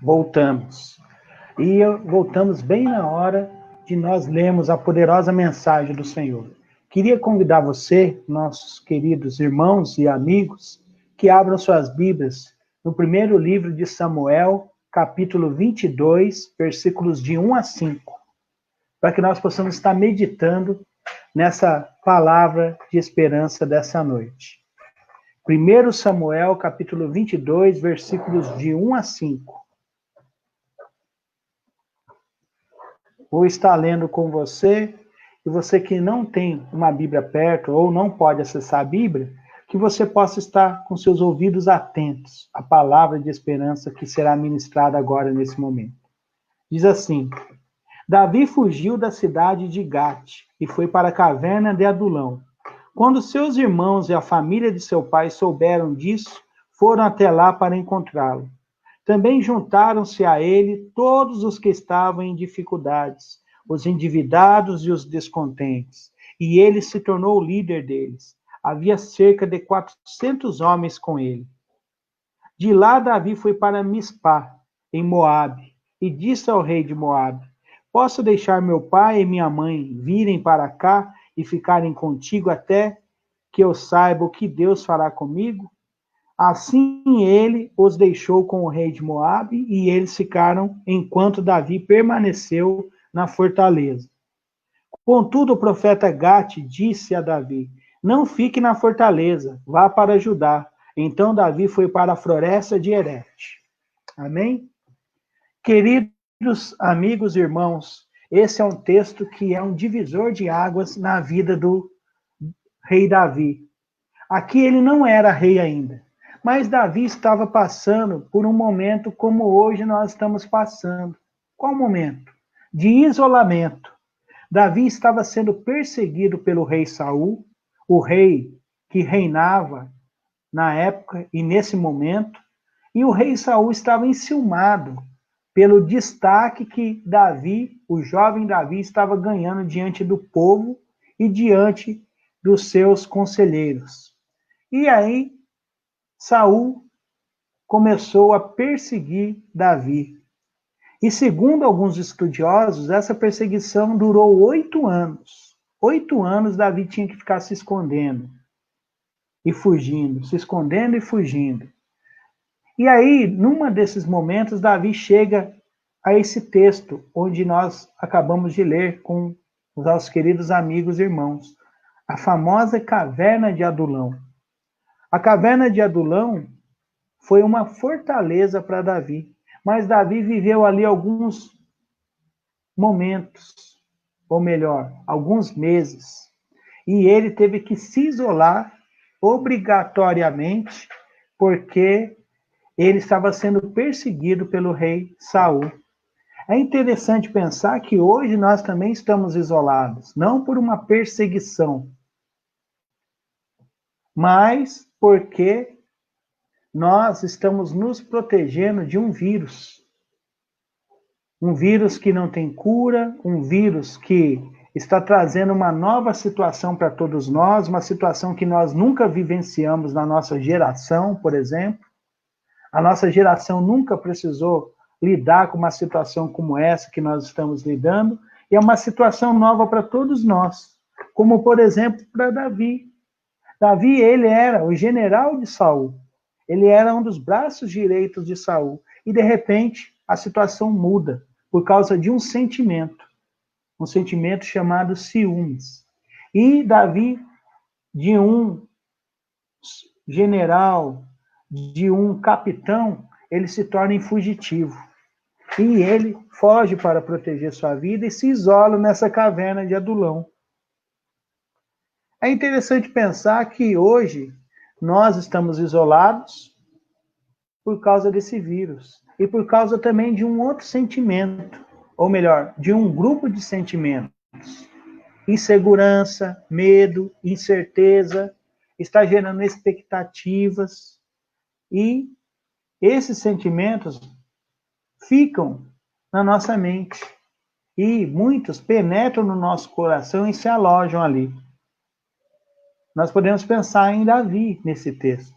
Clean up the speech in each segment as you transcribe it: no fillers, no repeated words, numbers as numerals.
Voltamos. E voltamos bem na hora de nós lermos a poderosa mensagem do Senhor. Queria convidar você, nossos queridos irmãos e amigos, que abram suas Bíblias no primeiro livro de Samuel, capítulo 22, versículos de 1 a 5, para que nós possamos estar meditando nessa palavra de esperança dessa noite. 1 Samuel, capítulo 22, versículos de 1 a 5. Vou estar lendo com você, e você que não tem uma Bíblia perto ou não pode acessar a Bíblia, que você possa estar com seus ouvidos atentos à palavra de esperança que será ministrada agora nesse momento. Diz assim: Davi fugiu da cidade de Gate e foi para a caverna de Adulão. Quando seus irmãos e a família de seu pai souberam disso, foram até lá para encontrá-lo. Também juntaram-se a ele todos os que estavam em dificuldades, os endividados e os descontentes, e ele se tornou o líder deles. Havia cerca de 400 homens com ele. De lá Davi foi para Mispá, em Moabe, e disse ao rei de Moabe: Posso deixar meu pai e minha mãe virem para cá e ficarem contigo até que eu saiba o que Deus fará comigo? Assim ele os deixou com o rei de Moabe, e eles ficaram enquanto Davi permaneceu na fortaleza. Contudo, o profeta Gate disse a Davi: Não fique na fortaleza, vá para Judá. Então Davi foi para a floresta de Herete. Amém? Queridos amigos e irmãos, esse é um texto que é um divisor de águas na vida do rei Davi. Aqui ele não era rei ainda, mas Davi estava passando por um momento como hoje nós estamos passando. Qual momento? De isolamento. Davi estava sendo perseguido pelo rei Saul, o rei que reinava na época e nesse momento, e o rei Saul estava enciumado pelo destaque que Davi, o jovem Davi, estava ganhando diante do povo e diante dos seus conselheiros. E aí, Saul começou a perseguir Davi. E segundo alguns estudiosos, essa perseguição durou 8 anos. 8 anos Davi tinha que ficar se escondendo e fugindo, se escondendo e fugindo. E aí, numa desses momentos, Davi chega a esse texto, onde nós acabamos de ler com os nossos queridos amigos e irmãos, a famosa caverna de Adulão. A caverna de Adulão foi uma fortaleza para Davi, mas Davi viveu ali alguns momentos, ou melhor, alguns meses, e ele teve que se isolar obrigatoriamente, porque ele estava sendo perseguido pelo rei Saul. É interessante pensar que hoje nós também estamos isolados, não por uma perseguição, mas porque nós estamos nos protegendo de um vírus. Um vírus que não tem cura, um vírus que está trazendo uma nova situação para todos nós, uma situação que nós nunca vivenciamos na nossa geração, por exemplo. A nossa geração nunca precisou lidar com uma situação como essa que nós estamos lidando, e é uma situação nova para todos nós, como, por exemplo, para Davi. Davi, ele era o general de Saul, ele era um dos braços direitos de Saul, e de repente a situação muda por causa de um sentimento chamado ciúmes. E Davi, de um general, de um capitão, ele se torna fugitivo. E ele foge para proteger sua vida e se isola nessa caverna de Adulão. É interessante pensar que hoje nós estamos isolados por causa desse vírus e por causa também de um outro sentimento, ou melhor, de um grupo de sentimentos. Insegurança, medo, incerteza, está gerando expectativas, e esses sentimentos ficam na nossa mente e muitos penetram no nosso coração e se alojam ali. Nós podemos pensar em Davi nesse texto.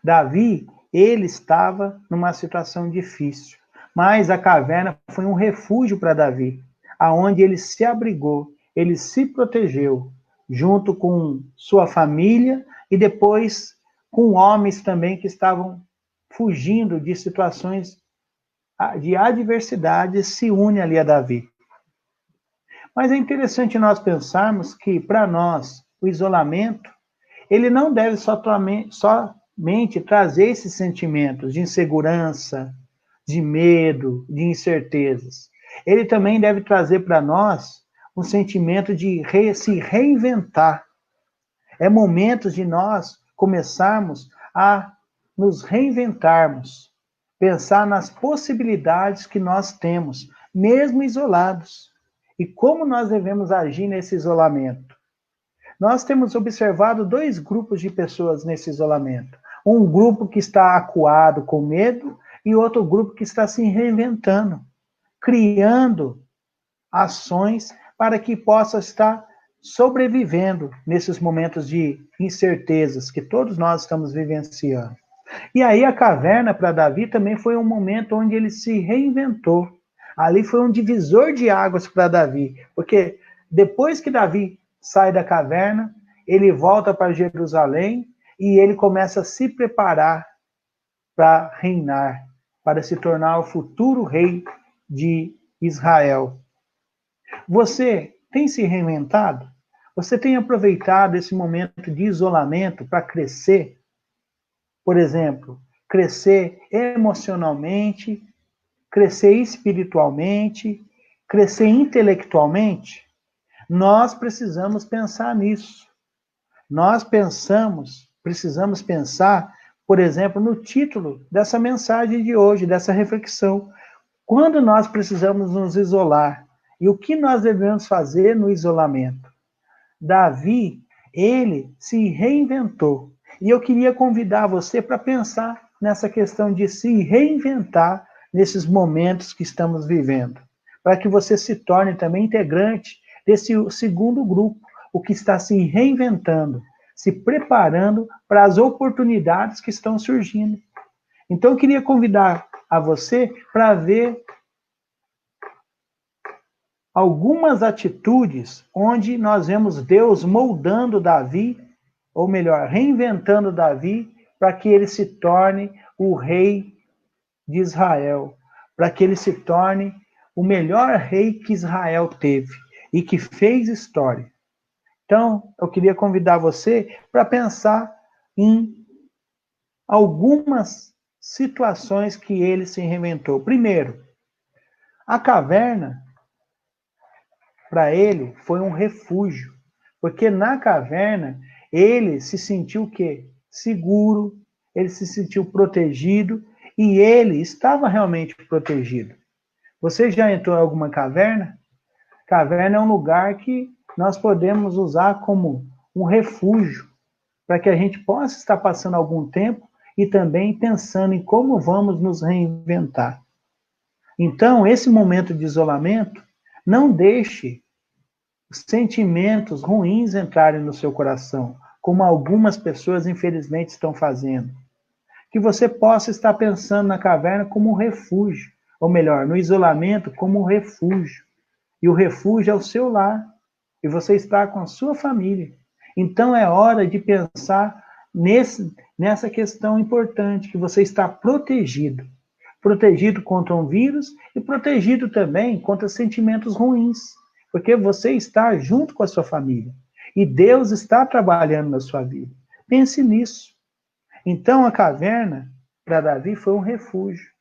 Davi, ele estava numa situação difícil, Mas a caverna foi um refúgio para Davi, aonde ele se abrigou, ele se protegeu, junto com sua família e depois com homens também que estavam fugindo de situações de adversidade, se une ali a Davi. Mas é interessante nós pensarmos que, para nós, o isolamento, ele não deve somente trazer esses sentimentos de insegurança, de medo, de incertezas. Ele também deve trazer para nós um sentimento de se reinventar. É momento de nós começarmos a nos reinventarmos, pensar nas possibilidades que nós temos, mesmo isolados, e como nós devemos agir nesse isolamento. Nós temos observado dois grupos de pessoas nesse isolamento. Um grupo que está acuado com medo e outro grupo que está se reinventando, criando ações para que possa estar sobrevivendo nesses momentos de incertezas que todos nós estamos vivenciando. E aí a caverna para Davi também foi um momento onde ele se reinventou. Ali foi um divisor de águas para Davi, porque depois que Davi sai da caverna, ele volta para Jerusalém e ele começa a se preparar para reinar, para se tornar o futuro rei de Israel. Você tem se reinventado? Você tem aproveitado esse momento de isolamento para crescer? Por exemplo, crescer emocionalmente, crescer espiritualmente, crescer intelectualmente? Nós precisamos pensar nisso. Nós precisamos pensar, por exemplo, no título dessa mensagem de hoje, dessa reflexão. Quando nós precisamos nos isolar? E o que nós devemos fazer no isolamento? Davi, ele se reinventou. E eu queria convidar você para pensar nessa questão de se reinventar nesses momentos que estamos vivendo, para que você se torne também integrante desse segundo grupo, o que está se reinventando, se preparando para as oportunidades que estão surgindo. Então, eu queria convidar a você para ver algumas atitudes onde nós vemos Deus moldando Davi, ou melhor, reinventando Davi, para que ele se torne o rei de Israel, para que ele se torne o melhor rei que Israel teve e que fez história. Então, eu queria convidar você para pensar em algumas situações que ele se reinventou. Primeiro, a caverna, para ele, foi um refúgio, porque na caverna ele se sentiu o quê? Seguro, ele se sentiu protegido e ele estava realmente protegido. Você já entrou em alguma caverna? Caverna é um lugar que nós podemos usar como um refúgio, para que a gente possa estar passando algum tempo e também pensando em como vamos nos reinventar. Então, esse momento de isolamento, não deixe sentimentos ruins entrarem no seu coração, como algumas pessoas, infelizmente, estão fazendo. Que você possa estar pensando na caverna como um refúgio, ou melhor, no isolamento como um refúgio. E o refúgio é o seu lar, e você está com a sua família. Então é hora de pensar nessa questão importante, que você está protegido. Protegido contra um vírus e protegido também contra sentimentos ruins, porque você está junto com a sua família. E Deus está trabalhando na sua vida. Pense nisso. Então a caverna, para Davi, foi um refúgio.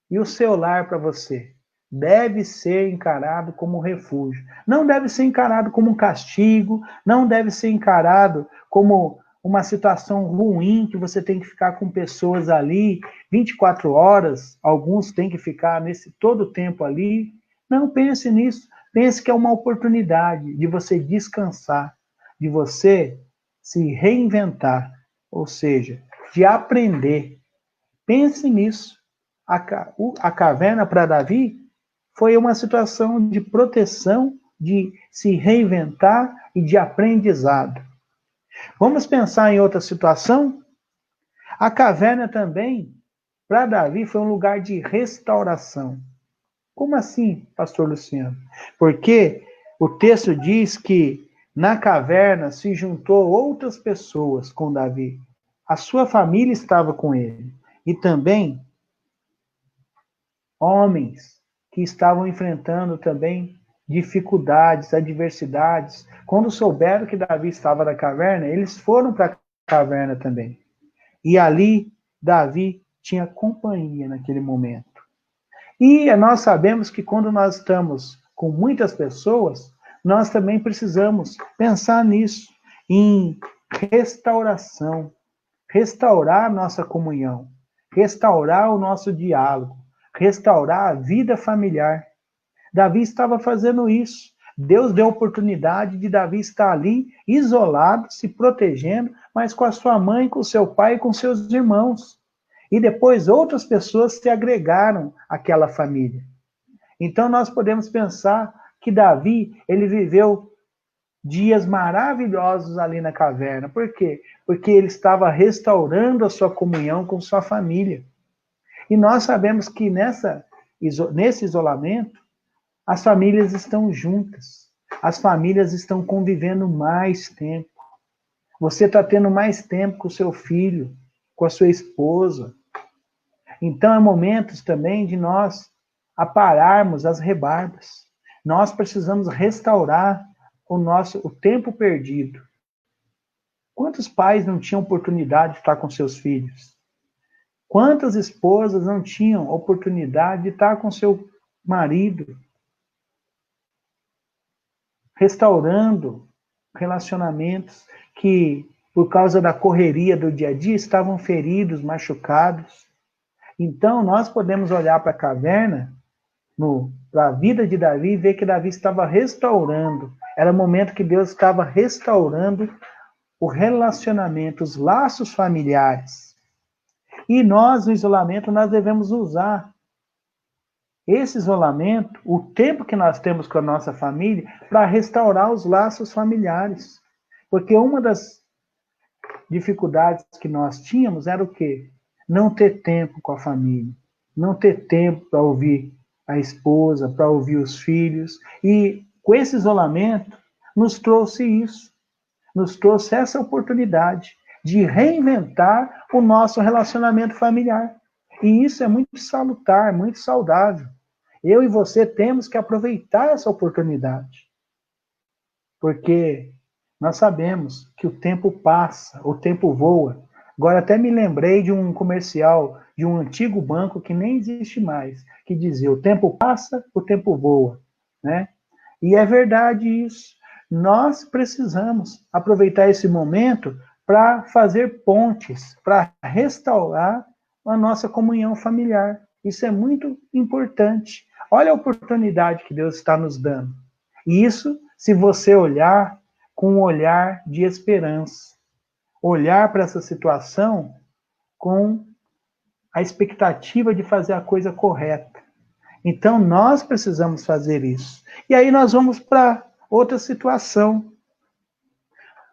E o seu lar para você deve ser encarado como um refúgio. Não deve ser encarado como um castigo, não deve ser encarado como uma situação ruim, que você tem que ficar com pessoas ali 24 horas, alguns têm que ficar nesse todo o tempo ali. Não pense nisso. Pense que é uma oportunidade de você descansar, de você se reinventar, ou seja, de aprender. Pense nisso. A caverna para Davi foi uma situação de proteção, de se reinventar e de aprendizado. Vamos pensar em outra situação? A caverna também Para Davi foi um lugar de restauração. Como assim, pastor Luciano? Porque o texto diz que na caverna se juntou outras pessoas com Davi. A sua família estava com ele. E também homens que estavam enfrentando também dificuldades, adversidades. Quando souberam que Davi estava na caverna, eles foram para a caverna também. E ali Davi tinha companhia naquele momento. E nós sabemos que quando nós estamos com muitas pessoas, nós também precisamos pensar nisso, em restauração, restaurar a nossa comunhão, restaurar o nosso diálogo, restaurar a vida familiar. Davi estava fazendo isso. Deus deu a oportunidade de Davi estar ali, isolado, se protegendo, mas com a sua mãe, com o seu pai e com seus irmãos. E depois outras pessoas se agregaram àquela família. Então nós podemos pensar que Davi, ele viveu dias maravilhosos ali na caverna. Por quê? Porque ele estava restaurando a sua comunhão com sua família. E nós sabemos que nesse isolamento, as famílias estão juntas. As famílias estão convivendo mais tempo. Você está tendo mais tempo com o seu filho, com a sua esposa. Então, é momentos também de nós apararmos as rebarbas. Nós precisamos restaurar o tempo perdido. Quantos pais não tinham oportunidade de estar com seus filhos? Quantas esposas não tinham oportunidade de estar com seu marido? Restaurando relacionamentos que, por causa da correria do dia a dia, estavam feridos, machucados. Então, nós podemos olhar para a caverna, para a vida de Davi, e ver que Davi estava restaurando. Era o momento que Deus estava restaurando o relacionamento, os laços familiares. E nós, no isolamento, nós devemos usar esse isolamento, o tempo que nós temos com a nossa família, para restaurar os laços familiares. Porque uma das dificuldades que nós tínhamos era o quê? Não ter tempo com a família, não ter tempo para ouvir a esposa, para ouvir os filhos. E com esse isolamento, nos trouxe isso, nos trouxe essa oportunidade de reinventar o nosso relacionamento familiar. E isso é muito salutar, muito saudável. Eu e você temos que aproveitar essa oportunidade. Porque nós sabemos que o tempo passa, o tempo voa. Agora até me lembrei de um comercial de um antigo banco que nem existe mais, que dizia: o tempo passa, o tempo voa, né? E é verdade isso. Nós precisamos aproveitar esse momento para fazer pontes, para restaurar a nossa comunhão familiar. Isso é muito importante. Olha a oportunidade que Deus está nos dando. E isso, se você olhar com um olhar de esperança, olhar para essa situação com a expectativa de fazer a coisa correta. Então, nós precisamos fazer isso. E aí nós vamos para outra situação.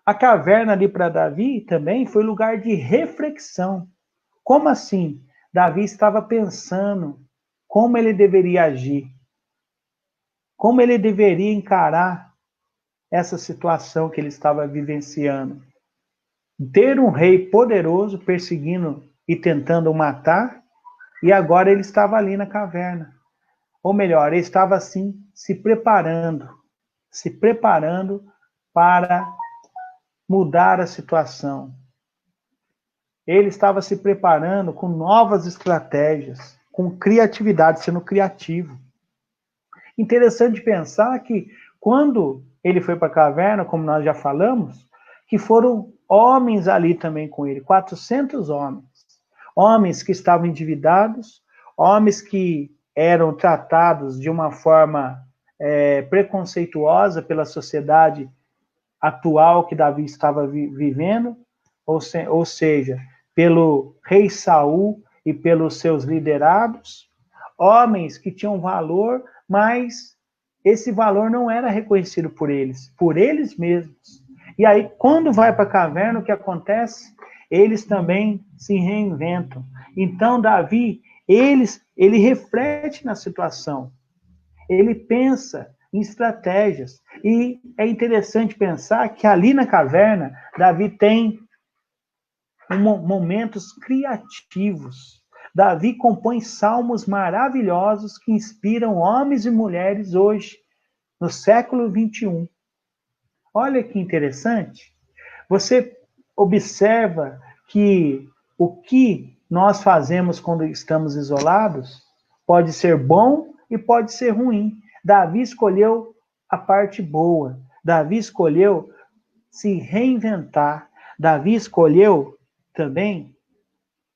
A caverna ali para Davi também foi lugar de reflexão. Como assim? Davi estava pensando como ele deveria agir, como ele deveria encarar essa situação que ele estava vivenciando. Ter um rei poderoso perseguindo e tentando matar, e agora ele estava ali na caverna. Ou melhor, ele estava assim se preparando para mudar a situação. Ele estava se preparando com novas estratégias, com criatividade, sendo criativo. Interessante pensar que quando ele foi para a caverna, como nós já falamos, que foram homens ali também com ele, 400 homens. Homens que estavam endividados, homens que eram tratados de uma forma preconceituosa pela sociedade atual que Davi estava vivendo, ou seja, pelo rei Saul e pelos seus liderados, homens que tinham valor, mas esse valor não era reconhecido por eles mesmos. E aí, quando vai para a caverna, o que acontece? eles também se reinventam. Então, Davi, ele reflete na situação, ele pensa em estratégias. E é interessante pensar que ali na caverna, Davi tem momentos criativos. Davi compõe salmos maravilhosos que inspiram homens e mulheres hoje, no século 21. Olha que interessante. Você observa que o que nós fazemos quando estamos isolados pode ser bom e pode ser ruim. Davi escolheu a parte boa. Davi escolheu se reinventar. Davi escolheu também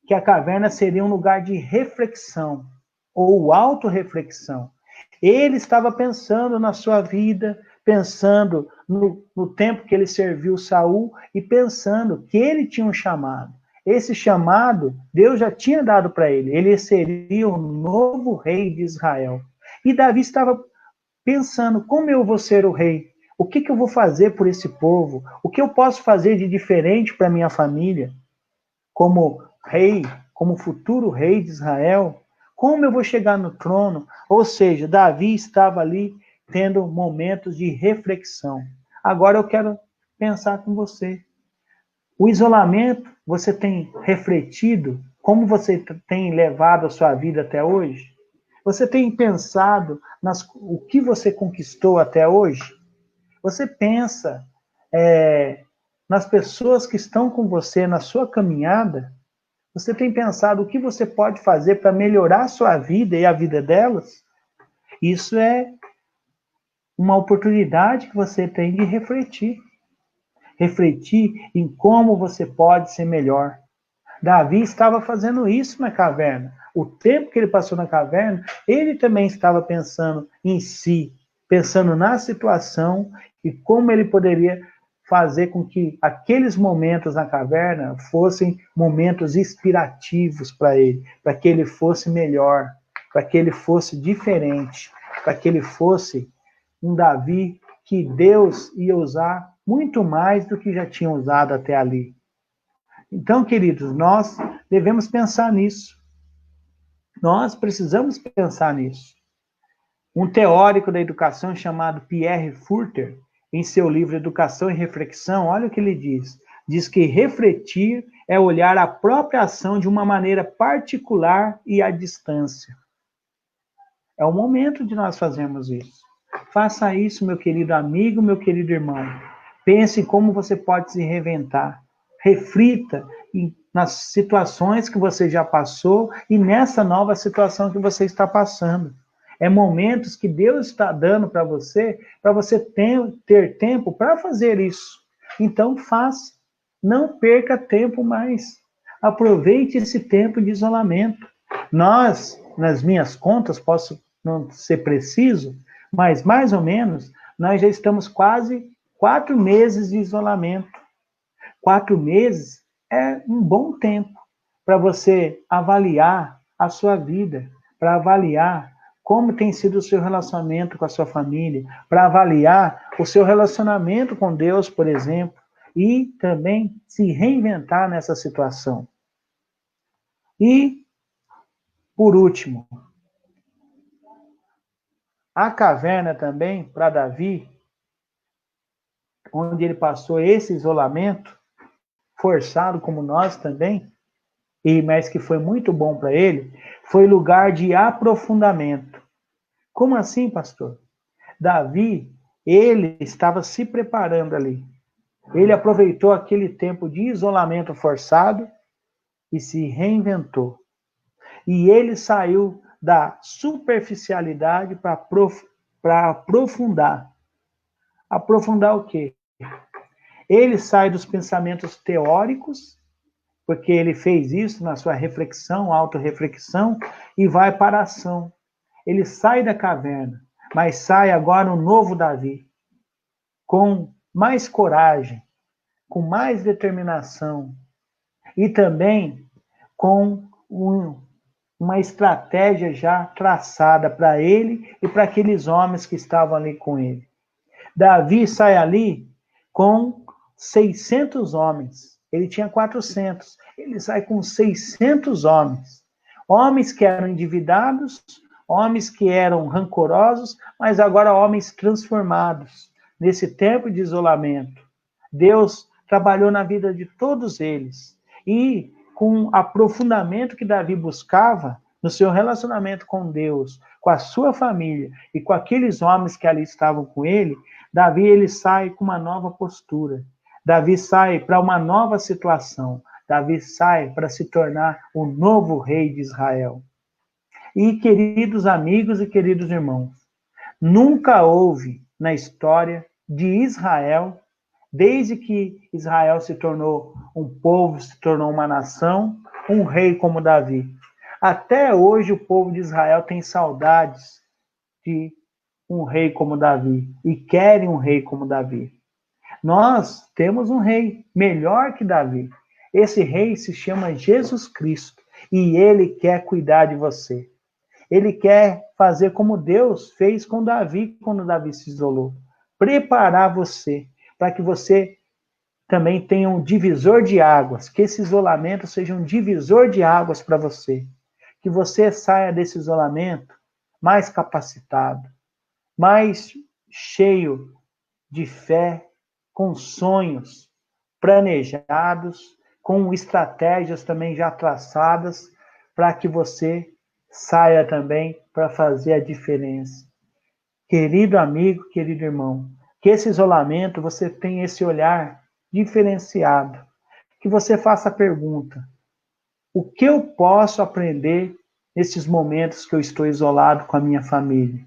que a caverna seria um lugar de reflexão ou autorreflexão. Ele estava pensando na sua vida, pensando no tempo que ele serviu Saul e pensando que ele tinha um chamado. Esse chamado, Deus já tinha dado para ele. Ele seria o novo rei de Israel. E Davi estava pensando, como eu vou ser o rei? O que eu vou fazer por esse povo? O que eu posso fazer de diferente para minha família? Como rei, como futuro rei de Israel? Como eu vou chegar no trono? Ou seja, Davi estava ali tendo momentos de reflexão. Agora eu quero pensar com você. O isolamento, você tem refletido como você tem levado a sua vida até hoje? Você tem pensado o que você conquistou até hoje? Você pensa nas pessoas que estão com você na sua caminhada? Você tem pensado o que você pode fazer para melhorar a sua vida e a vida delas? Isso é uma oportunidade que você tem de refletir. Refletir em como você pode ser melhor. Davi estava fazendo isso na caverna. O tempo que ele passou na caverna, ele também estava pensando em si, pensando na situação e como ele poderia fazer com que aqueles momentos na caverna fossem momentos inspirativos para ele, para que ele fosse melhor, para que ele fosse diferente, para que ele fosse um Davi que Deus ia usar muito mais do que já tinha usado até ali. Então, queridos, nós devemos pensar nisso. Nós precisamos pensar nisso. Um teórico da educação chamado Pierre Furter, em seu livro Educação e Reflexão, olha o que ele diz. Diz que refletir é olhar a própria ação de uma maneira particular e à distância. É o momento de nós fazermos isso. Faça isso, meu querido amigo, meu querido irmão. Pense em como você pode se reinventar. Reflita nas situações que você já passou e nessa nova situação que você está passando. É momentos que Deus está dando para você ter tempo para fazer isso. Então faça. Não perca tempo mais. Aproveite esse tempo de isolamento. Nós, nas minhas contas, posso não ser preciso, mas mais ou menos, nós já estamos quase 4 meses de isolamento. 4 meses é um bom tempo para você avaliar a sua vida, para avaliar como tem sido o seu relacionamento com a sua família, para avaliar o seu relacionamento com Deus, por exemplo, e também se reinventar nessa situação. E, por último, a caverna também, para Davi, onde ele passou esse isolamento, forçado como nós também, mas que foi muito bom para ele, foi lugar de aprofundamento. Como assim, pastor? Davi, ele estava se preparando ali. Ele aproveitou aquele tempo de isolamento forçado e se reinventou. E ele saiu da superficialidade para aprofundar. Aprofundar o quê? Ele sai dos pensamentos teóricos, porque ele fez isso na sua reflexão, autorreflexão, e vai para a ação. Ele sai da caverna, mas sai agora um novo Davi, com mais coragem, com mais determinação, e também com uma estratégia já traçada para ele e para aqueles homens que estavam ali com ele. Davi sai ali com 600 homens. ele tinha 400. Ele sai com 600 homens. Homens que eram endividados, homens que eram rancorosos, mas agora homens transformados. Nesse tempo de isolamento, Deus trabalhou na vida de todos eles. E com o aprofundamento que Davi buscava no seu relacionamento com Deus, com a sua família e com aqueles homens que ali estavam com ele, Davi ele sai com uma nova postura. Davi sai para uma nova situação. Davi sai para se tornar o novo rei de Israel. E, queridos amigos e queridos irmãos, nunca houve na história de Israel, desde que Israel se tornou um povo, se tornou uma nação, um rei como Davi. Até hoje o povo de Israel tem saudades de um rei como Davi e querem um rei como Davi. Nós temos um rei melhor que Davi. Esse rei se chama Jesus Cristo e ele quer cuidar de você. Ele quer fazer como Deus fez com Davi quando Davi se isolou. Preparar você para que você também tenha um divisor de águas, que esse isolamento seja um divisor de águas para você. Que você saia desse isolamento mais capacitado, mais cheio de fé, com sonhos planejados, com estratégias também já traçadas, para que você saia também para fazer a diferença. Querido amigo, querido irmão, que esse isolamento você tenha esse olhar diferenciado, que você faça a pergunta: o que eu posso aprender nesses momentos que eu estou isolado com a minha família?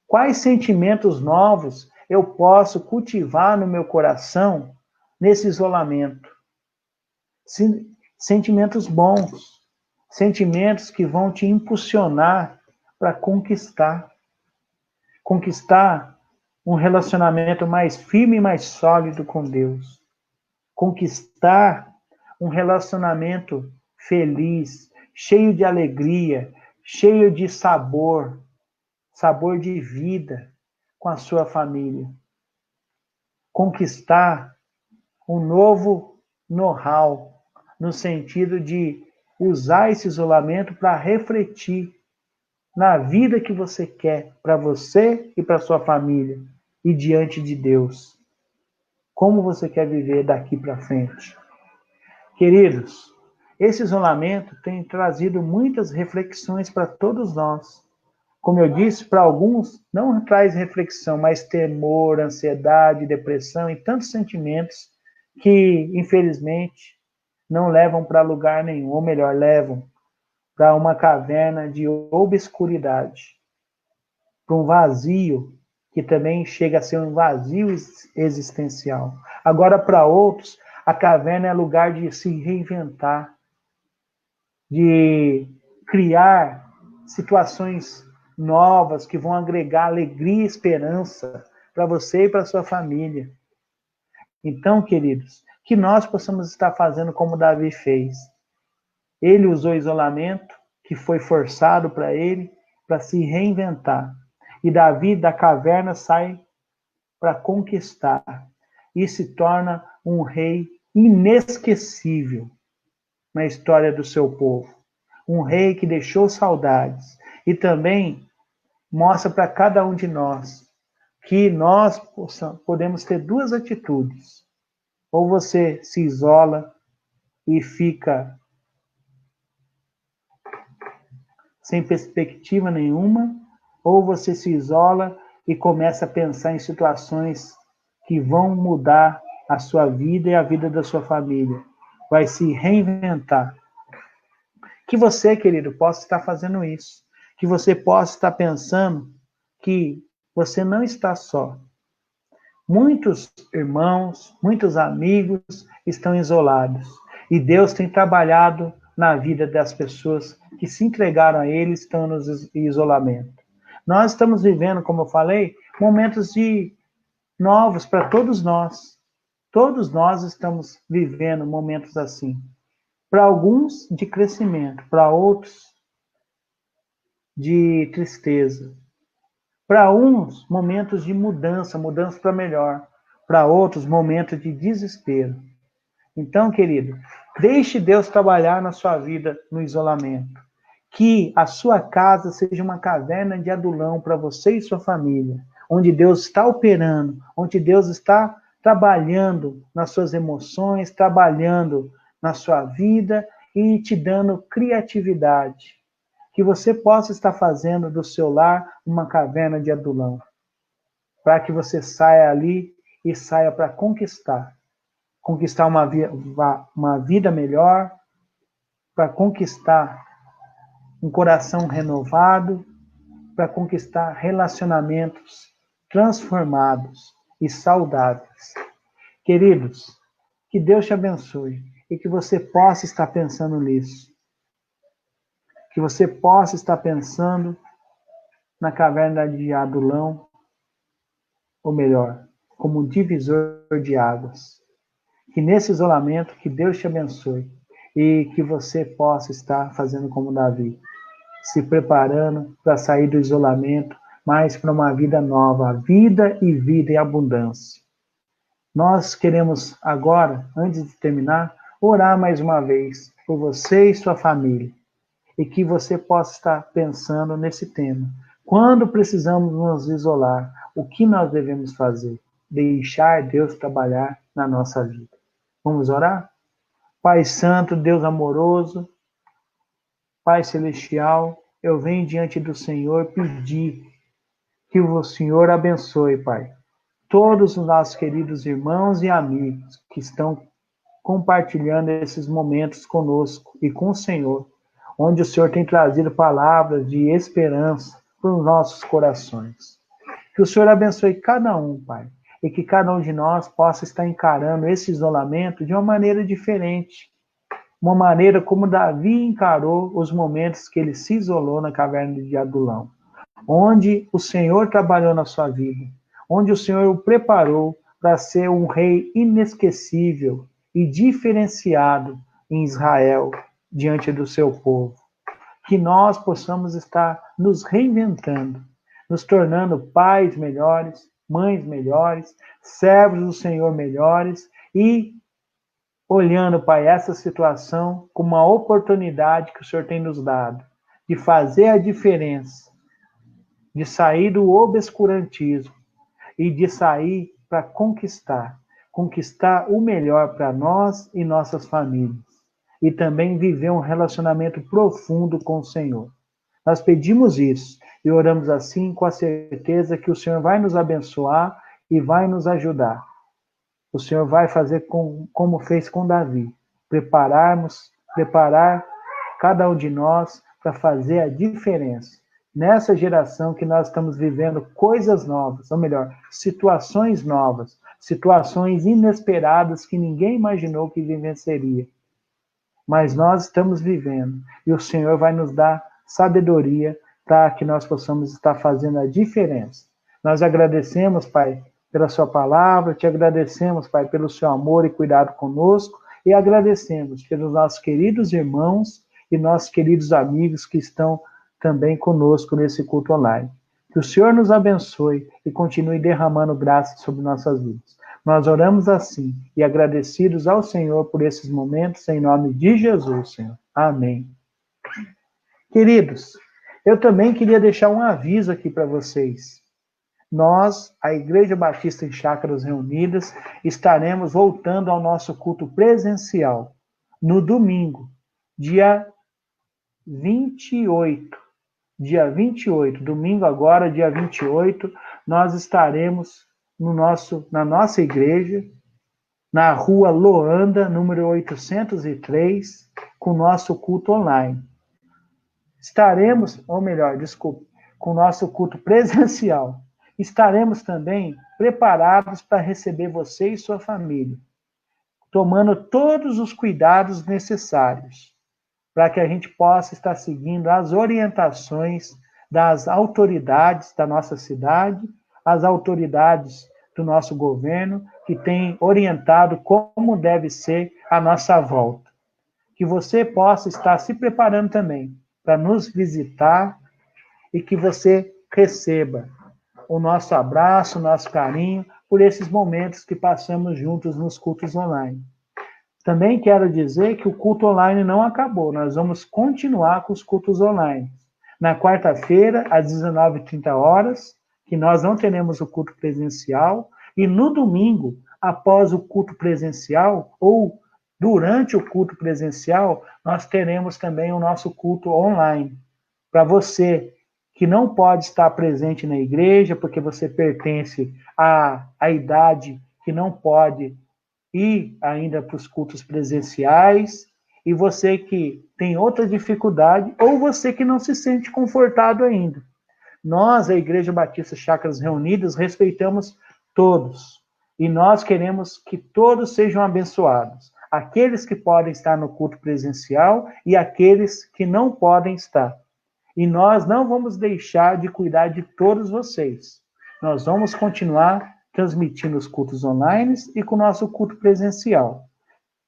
Quais sentimentos novos eu posso cultivar no meu coração nesse isolamento? Sentimentos bons, sentimentos que vão te impulsionar para conquistar um relacionamento mais firme e mais sólido com Deus, conquistar um relacionamento feliz, cheio de alegria, cheio de sabor de vida com a sua família. Conquistar um novo know-how, no sentido de usar esse isolamento para refletir na vida que você quer para você e para sua família e diante de Deus. Como você quer viver daqui para frente? Queridos, esse isolamento tem trazido muitas reflexões para todos nós. Como eu disse, para alguns não traz reflexão, mas temor, ansiedade, depressão e tantos sentimentos que, infelizmente, não levam para lugar nenhum, ou melhor, levam para uma caverna de obscuridade, para um vazio que também chega a ser um vazio existencial. Agora, para outros, a caverna é lugar de se reinventar, de criar situações novas que vão agregar alegria e esperança para você e para sua família. Então, queridos, que nós possamos estar fazendo como Davi fez. Ele usou isolamento, que foi forçado para ele, para se reinventar. E Davi da caverna sai para conquistar e se torna um rei inesquecível na história do seu povo. Um rei que deixou saudades e também mostra para cada um de nós que nós podemos ter duas atitudes. Ou você se isola e fica sem perspectiva nenhuma, ou você se isola e começa a pensar em situações que vão mudar a sua vida e a vida da sua família. Vai se reinventar. Que você, querido, possa estar fazendo isso. Que você possa estar pensando que você não está só. Muitos irmãos, muitos amigos estão isolados. E Deus tem trabalhado na vida das pessoas que se entregaram a Ele, estão no isolamento. Nós estamos vivendo, como eu falei, momentos novos para todos nós. Todos nós estamos vivendo momentos assim. Para alguns, de crescimento. Para outros, de tristeza. Para uns, momentos de mudança para melhor. Para outros, momentos de desespero. Então, querido, deixe Deus trabalhar na sua vida no isolamento. Que a sua casa seja uma caverna de adulão para você e sua família, onde Deus está operando, onde Deus está trabalhando nas suas emoções, trabalhando na sua vida e te dando criatividade. Que você possa estar fazendo do seu lar uma caverna de adulão, para que você saia ali e saia para conquistar uma vida melhor, para conquistar um coração renovado, para conquistar relacionamentos transformados e saudáveis. Queridos, que Deus te abençoe e que você possa estar pensando nisso. Que você possa estar pensando na caverna de Adulão, ou melhor, como um divisor de águas. Que nesse isolamento, que Deus te abençoe e que você possa estar fazendo como Davi, se preparando para sair do isolamento, mas para uma vida nova, vida e vida em abundância. Nós queremos agora, antes de terminar, orar mais uma vez por você e sua família, e que você possa estar pensando nesse tema. Quando precisamos nos isolar, o que nós devemos fazer? Deixar Deus trabalhar na nossa vida. Vamos orar? Pai Santo, Deus amoroso, Pai Celestial, eu venho diante do Senhor pedir que o Senhor abençoe, Pai, todos os nossos queridos irmãos e amigos que estão compartilhando esses momentos conosco e com o Senhor, onde o Senhor tem trazido palavras de esperança para os nossos corações. Que o Senhor abençoe cada um, Pai, e que cada um de nós possa estar encarando esse isolamento de uma maneira diferente, uma maneira como Davi encarou os momentos que ele se isolou na caverna de Adulão, onde o Senhor trabalhou na sua vida, onde o Senhor o preparou para ser um rei inesquecível e diferenciado em Israel, diante do seu povo. Que nós possamos estar nos reinventando, nos tornando pais melhores, mães melhores, servos do Senhor melhores e olhando, Pai, essa situação como uma oportunidade que o Senhor tem nos dado de fazer a diferença, de sair do obscurantismo e de sair para conquistar o melhor para nós e nossas famílias, e também viver um relacionamento profundo com o Senhor. Nós pedimos isso e oramos assim com a certeza que o Senhor vai nos abençoar e vai nos ajudar. O Senhor vai fazer como fez com Davi, preparar cada um de nós para fazer a diferença. Nessa geração que nós estamos vivendo coisas novas, ou melhor, situações novas, situações inesperadas que ninguém imaginou que vivenciaria. Mas nós estamos vivendo e o Senhor vai nos dar sabedoria para que nós possamos estar fazendo a diferença. Nós agradecemos, Pai, pela sua palavra, te agradecemos, Pai, pelo seu amor e cuidado conosco, e agradecemos pelos nossos queridos irmãos e nossos queridos amigos que estão também conosco nesse culto online. Que o Senhor nos abençoe e continue derramando graça sobre nossas vidas. Nós oramos assim e agradecidos ao Senhor por esses momentos, em nome de Jesus, Senhor. Amém. Queridos, eu também queria deixar um aviso aqui para vocês. Nós, a Igreja Batista em Chácaras Reunidas, estaremos voltando ao nosso culto presencial no domingo, dia 28. Dia 28, domingo agora, dia 28, nós estaremos na nossa igreja, na rua Loanda, número 803, com o nosso culto online. Estaremos, ou melhor, desculpe, com o nosso culto presencial. Estaremos também preparados para receber você e sua família, tomando todos os cuidados necessários, para que a gente possa estar seguindo as orientações das autoridades da nossa cidade, as autoridades do nosso governo, que têm orientado como deve ser a nossa volta. Que você possa estar se preparando também para nos visitar e que você receba o nosso abraço, o nosso carinho por esses momentos que passamos juntos nos cultos online. Também quero dizer que o culto online não acabou. Nós vamos continuar com os cultos online. Na quarta-feira, às 19h30, que nós não teremos o culto presencial, e no domingo, após o culto presencial, ou durante o culto presencial, nós teremos também o nosso culto online. Para você que não pode estar presente na igreja, porque você pertence à idade que não pode ir ainda para os cultos presenciais, e você que tem outra dificuldade, ou você que não se sente confortado ainda. Nós, a Igreja Batista Chácaras Reunidas, respeitamos todos. E nós queremos que todos sejam abençoados. Aqueles que podem estar no culto presencial e aqueles que não podem estar. E nós não vamos deixar de cuidar de todos vocês. Nós vamos continuar transmitindo os cultos online e com o nosso culto presencial.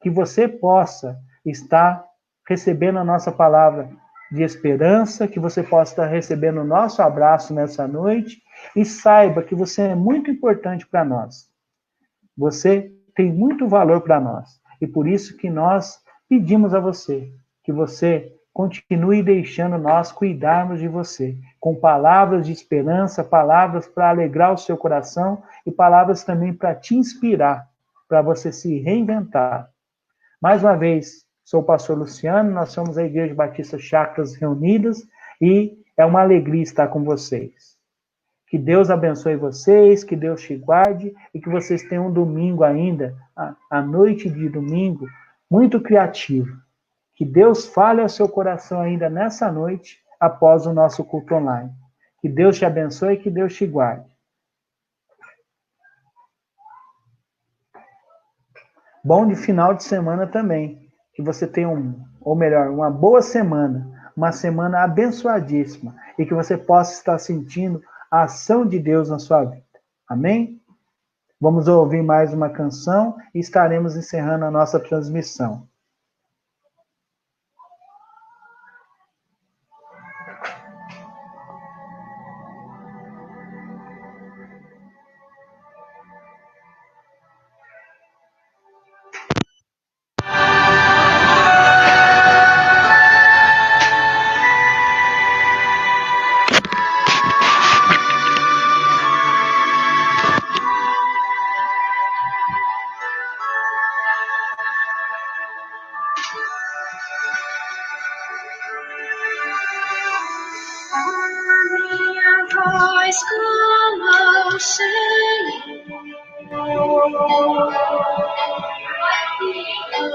Que você possa estar recebendo a nossa palavra de esperança, que você possa estar recebendo o nosso abraço nessa noite e saiba que você é muito importante para nós. Você tem muito valor para nós e por isso que nós pedimos a você que você continue deixando nós cuidarmos de você, com palavras de esperança, palavras para alegrar o seu coração e palavras também para te inspirar, para você se reinventar. Mais uma vez, sou o pastor Luciano, nós somos a Igreja Batista Chácaras Reunidas e é uma alegria estar com vocês. Que Deus abençoe vocês, que Deus te guarde e que vocês tenham um domingo ainda, a noite de domingo, muito criativo. Que Deus fale ao seu coração ainda nessa noite, após o nosso culto online. Que Deus te abençoe e que Deus te guarde. Bom de final de semana também. Que você tenha uma boa semana, uma semana abençoadíssima e que você possa estar sentindo a ação de Deus na sua vida. Amém? Vamos ouvir mais uma canção e estaremos encerrando a nossa transmissão.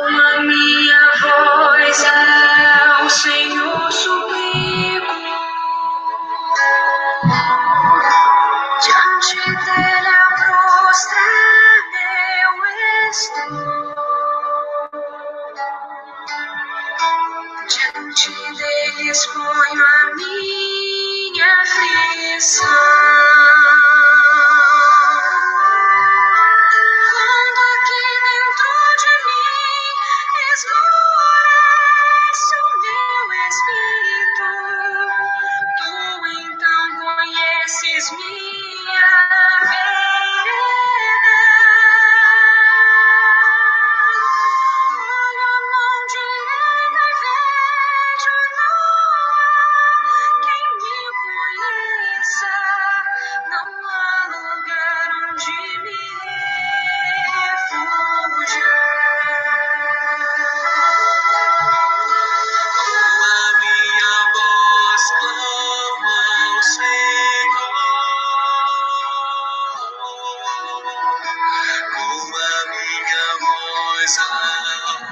A minha voz ao Senhor suplico, diante dele a prostrar eu estou, diante dele exponho a minha aflição.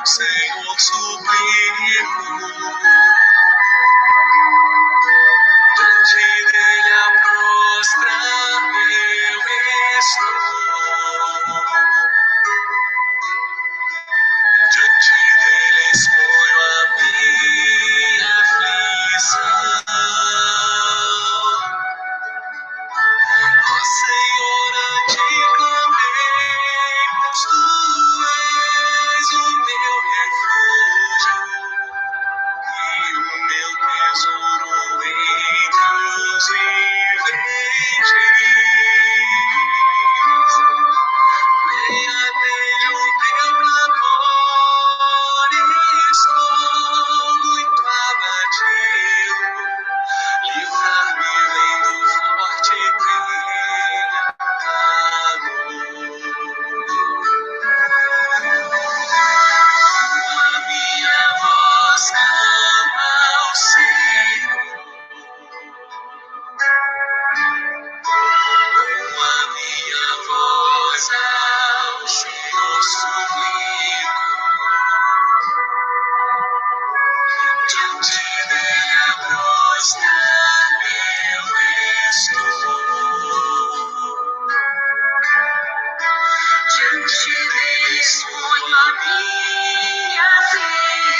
Senhor suplico, diante dele a prostrar eu estou, diante dele exponho a minha aflição. Ó Senhor, a ti clamei, pois tu és o meu refúgio e o meu tesouro em Deus.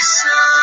salvação.